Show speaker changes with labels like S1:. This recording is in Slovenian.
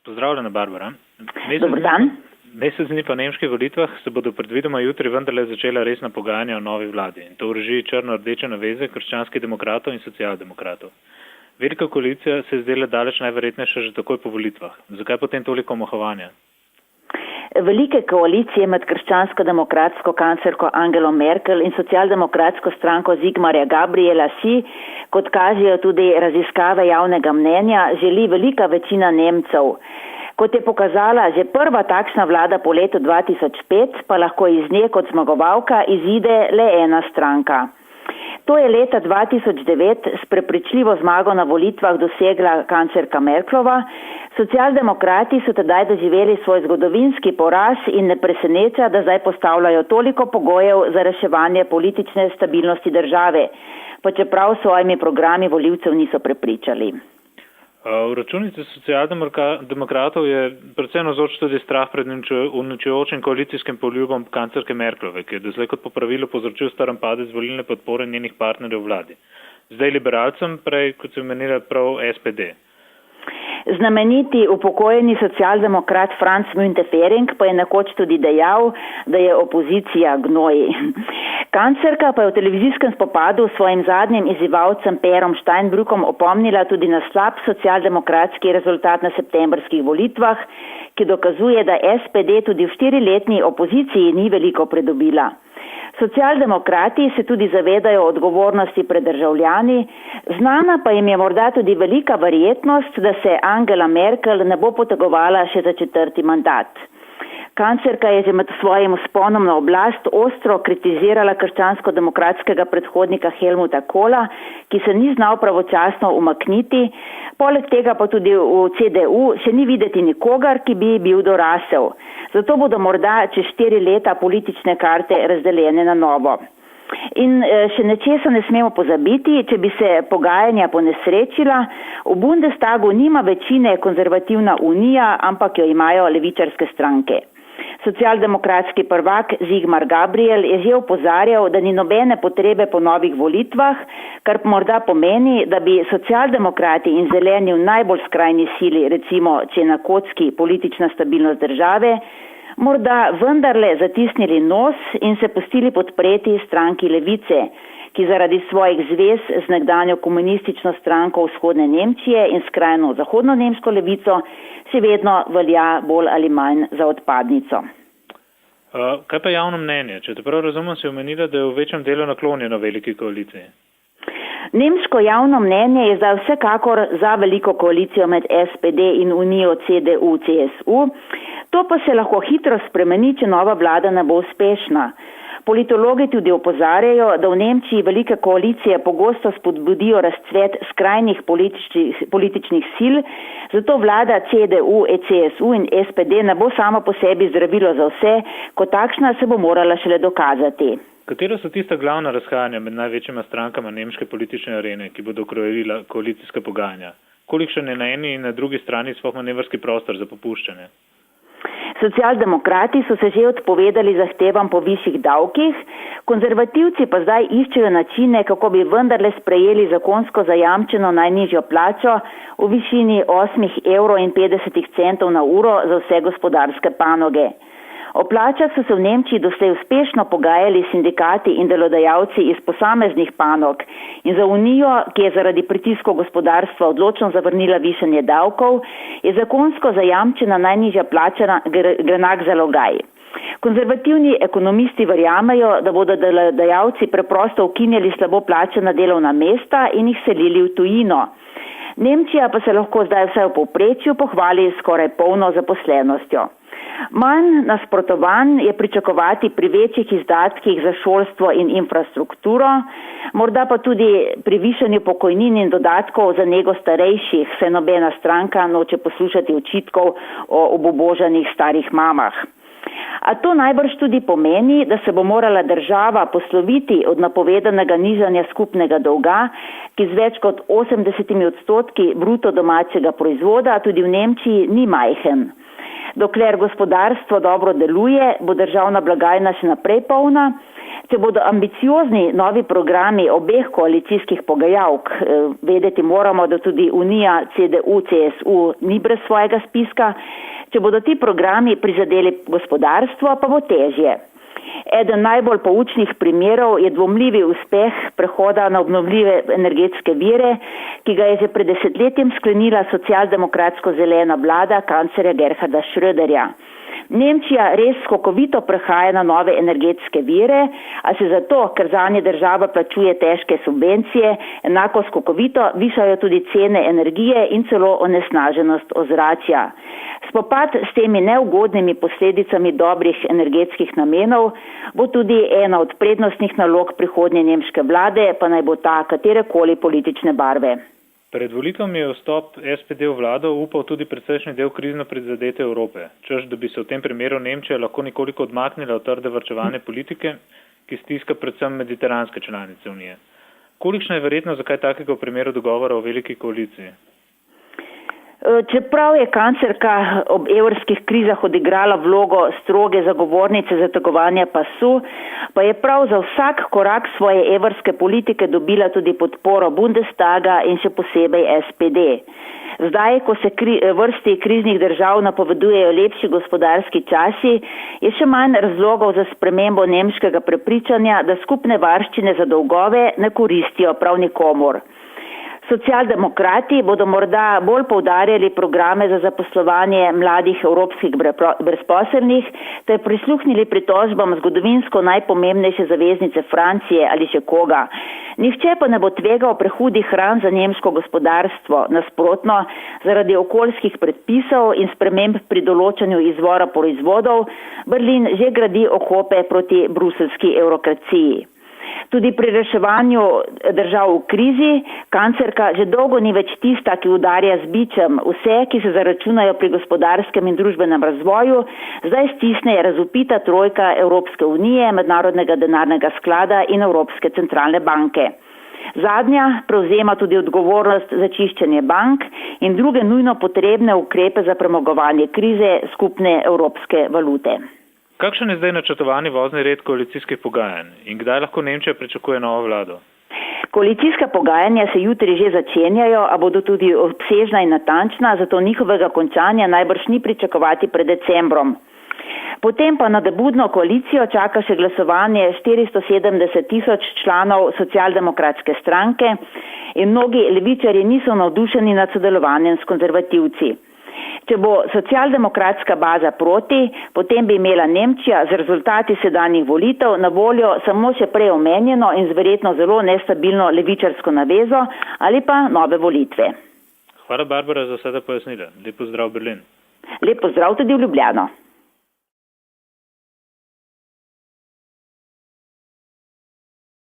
S1: Pozdravljena, Barbara.
S2: Dobar dan.
S1: Mesec dni po nemških volitvah se bodo predvidoma jutri vendarle začela resna pogajanja o novi vladi in to v režiji črno-rdeče naveze krščanskih demokratov in socialdemokratov. Velika koalicija se je zdela daleč najverjetnejša že takoj po volitvah. Zakaj potem toliko omahovanja?
S2: Velike koalicije med krščansko-demokratsko kanclerko Angelo Merkel in socialdemokratsko stranko Sigmarja Gabriela si, kot kažejo tudi raziskave javnega mnenja, želi velika večina Nemcev. Kot je pokazala že prva takšna vlada po letu 2005, pa lahko iz nje kot zmagovalka izide le ena stranka. To je leta 2009 s prepričljivo zmago na volitvah dosegla kanclerka Merklova. Socialdemokrati so tedaj doživeli svoj zgodovinski poraz in ne preseneča, da zdaj postavljajo toliko pogojev za reševanje politične stabilnosti države, pa čeprav svojimi programi volivcev niso prepričali.
S1: V računici socialdemokratov je predvsem navzoč tudi strah pred uničujočim koalicijskim poljubom kanclerke Merklove, ki je doslej kot po pravilu povzročil strm padec volilne podpore njenih partnerjev v vladi. Zdaj liberalcem, prej, kot se omenila, prav SPD.
S2: Znameniti upokojeni socialdemokrat Franz Müntefering pa je nekoč tudi dejal, da je opozicija gnoj. Kanclerka pa je v televizijskem spopadu s svojim zadnjim izzivalcem Perom Steinbrückom opomnila tudi na slab socialdemokratski rezultat na septembrskih volitvah, ki dokazuje, da SPD tudi v 4-letni opoziciji ni veliko pridobila. Socialdemokrati se tudi zavedajo odgovornosti pred državljani, znana pa jim je morda tudi velika verjetnost, da se Angela Merkel ne bo potegovala še za 4. mandat. Kanclerka je že med svojim vzponom na oblast ostro kritizirala krščansko-demokratskega predhodnika Helmuta Kohla, ki se ni znal pravočasno umakniti, poleg tega pa tudi v CDU še ni videti nikogar, ki bi bil dorasel. Zato bodo morda čez 4 leta politične karte razdeljene na novo. In še nečesa ne smemo pozabiti, če bi se pogajanja ponesrečila, v Bundestagu nima večine konzervativna unija, ampak jo imajo levičarske stranke. Socialdemokratski prvak Sigmar Gabriel je že opozarjal, da ni nobene potrebe po novih volitvah, kar morda pomeni, da bi socialdemokrati in zeleni v najbolj skrajni sili, recimo če na kocki politična stabilnost države, morda vendarle zatisnili nos in se pustili podpreti stranki levice, ki zaradi svojih zvez z nekdanjo komunistično stranko vzhodne Nemčije in skrajno zahodno nemško levico še vedno velja bolj ali manj za odpadnico.
S1: Kaj pa javno mnenje? Če te prav razumem, si omenila, da je v večjem delu naklonjeno veliki koaliciji.
S2: Nemško javno mnenje je zdaj vsekakor za veliko koalicijo med SPD in unijo CDU-CSU. To pa se lahko hitro spremeni, če nova vlada ne bo uspešna. Politologi tudi opozarjajo, da v Nemčiji velike koalicije pogosto spodbudijo razcvet skrajnih političnih sil, zato vlada CDU, CSU in SPD ne bo sama po sebi zdravilo za vse, kot takšna se bo morala šele dokazati.
S1: Katera so tista glavna razhajanja med največjima strankama nemške politične arene, ki bodo krojila koalicijska pogajanja? Kolikšen je na eni in na drugi strani sploh manevrski prostor za popuščanje?
S2: Socialdemokrati so se že odpovedali zahtevam po višjih davkih, konzervativci pa zdaj iščejo načine, kako bi vendarle sprejeli zakonsko zajamčeno najnižjo plačo v višini 8,50 € na uro za vse gospodarske panoge. O plačah so se v Nemčiji doslej uspešno pogajali sindikati in delodajalci iz posameznih panog in za unijo, ki je zaradi pritiskov gospodarstva odločno zavrnila višanje davkov, je zakonsko zajamčena najnižja plača grenak zalogaj. Konzervativni ekonomisti verjamejo, da bodo delodajalci preprosto ukinjali slabo plačana delovna mesta in jih selili v tujino. Nemčija pa se lahko zdaj vsaj v povprečju pohvali skoraj polno zaposlenostjo. Manj nasprotovanj je pričakovati pri večjih izdatkih za šolstvo in infrastrukturo, morda pa tudi pri višanju pokojnin in dodatkov za nego starejših, saj nobena stranka noče poslušati očitkov o obubožanih starih mamah. A to najbrž tudi pomeni, da se bo morala država posloviti od napovedanega nižanja skupnega dolga, ki z več kot 80% bruto domačega proizvoda tudi v Nemčiji ni majhen. Dokler gospodarstvo dobro deluje, bo državna blagajna še naprej polna, Če bodo ambiciozni novi programi obeh koalicijskih pogajalk, vedeti moramo, da tudi Unija CDU-CSU ni brez svojega spiska, če bodo ti programi prizadeli gospodarstvo, pa bo težje. Eden najbolj poučnih primerov je dvomljivi uspeh prehoda na obnovljive energetske vire, ki ga je že pred desetletjem sklenila socialdemokratsko zelena vlada kanclerja Gerharda Schröderja. Nemčija res skokovito prehaja na nove energetske vire, a se zato, ker zanje država plačuje težke subvencije, enako skokovito višajo tudi cene energije in celo onesnaženost ozračja. Spopad s temi neugodnimi posledicami dobrih energetskih namenov bo tudi ena od prednostnih nalog prihodnje nemške vlade, pa naj bo ta katerekoli politične barve.
S1: Pred volitvami je vstop SPD v vlado upal tudi precejšnji del krizno prizadete Evrope, češ da bi se v tem primeru Nemčija lahko nekoliko odmaknila od trde varčevalne politike, ki stiska predvsem mediteranske članice Unije. Kolikšna je verjetnost za kaj takega v primeru dogovora o veliki koaliciji?
S2: Čeprav je kanclerka ob evrskih krizah odigrala vlogo stroge zagovornice zategovanja pasu, pa je prav za vsak korak svoje evrske politike dobila tudi podporo Bundestaga in še posebej SPD. Zdaj, ko se vrsti kriznih držav napovedujejo lepši gospodarski časi, je še manj razlogov za spremembo nemškega prepričanja, da skupne varščine za dolgove ne koristijo prav nikomur. Socialdemokrati bodo morda bolj poudarjali programe za zaposlovanje mladih evropskih brezposelnih ter prisluhnili pritožbam zgodovinsko najpomembnejše zaveznice Francije ali še koga. Nihče pa ne bo tvegal prehudih ran za nemško gospodarstvo. Nasprotno, zaradi okoljskih predpisov in sprememb pri določanju izvora proizvodov, Berlin že gradi okope proti bruselski evrokraciji. Tudi pri reševanju držav v krizi, kanclerka že dolgo ni več tista, ki udarja z bičem vse, ki se zaračunajo pri gospodarskem in družbenem razvoju, zdaj stisne razvpita trojka Evropske unije, Mednarodnega denarnega sklada in Evropske centralne banke. Zadnja prevzema tudi odgovornost za čiščenje bank in druge nujno potrebne ukrepe za premagovanje krize skupne evropske valute.
S1: Kakšen je zdaj načrtovani vozni red koalicijskih pogajanj in kdaj lahko Nemčija pričakuje novo vlado?
S2: Koalicijska pogajanja se jutri že začenjajo, a bodo tudi obsežna in natančna, zato njihovega končanja najbrž ni pričakovati pred decembrom. Potem pa na debudno koalicijo čaka še glasovanje 470 tisoč članov socialdemokratske stranke in mnogi levičarji niso navdušeni nad sodelovanjem s konzervativci. Če bo socialdemokratska baza proti, potem bi imela Nemčija z rezultati sedanjih volitev na voljo samo še prej omenjeno in z verjetno zelo nestabilno levičarsko navezo ali pa nove volitve.
S1: Hvala, Barbara, za vse te pojasnila. Lep pozdrav, Berlin.
S2: Lep pozdrav tudi v Ljubljano.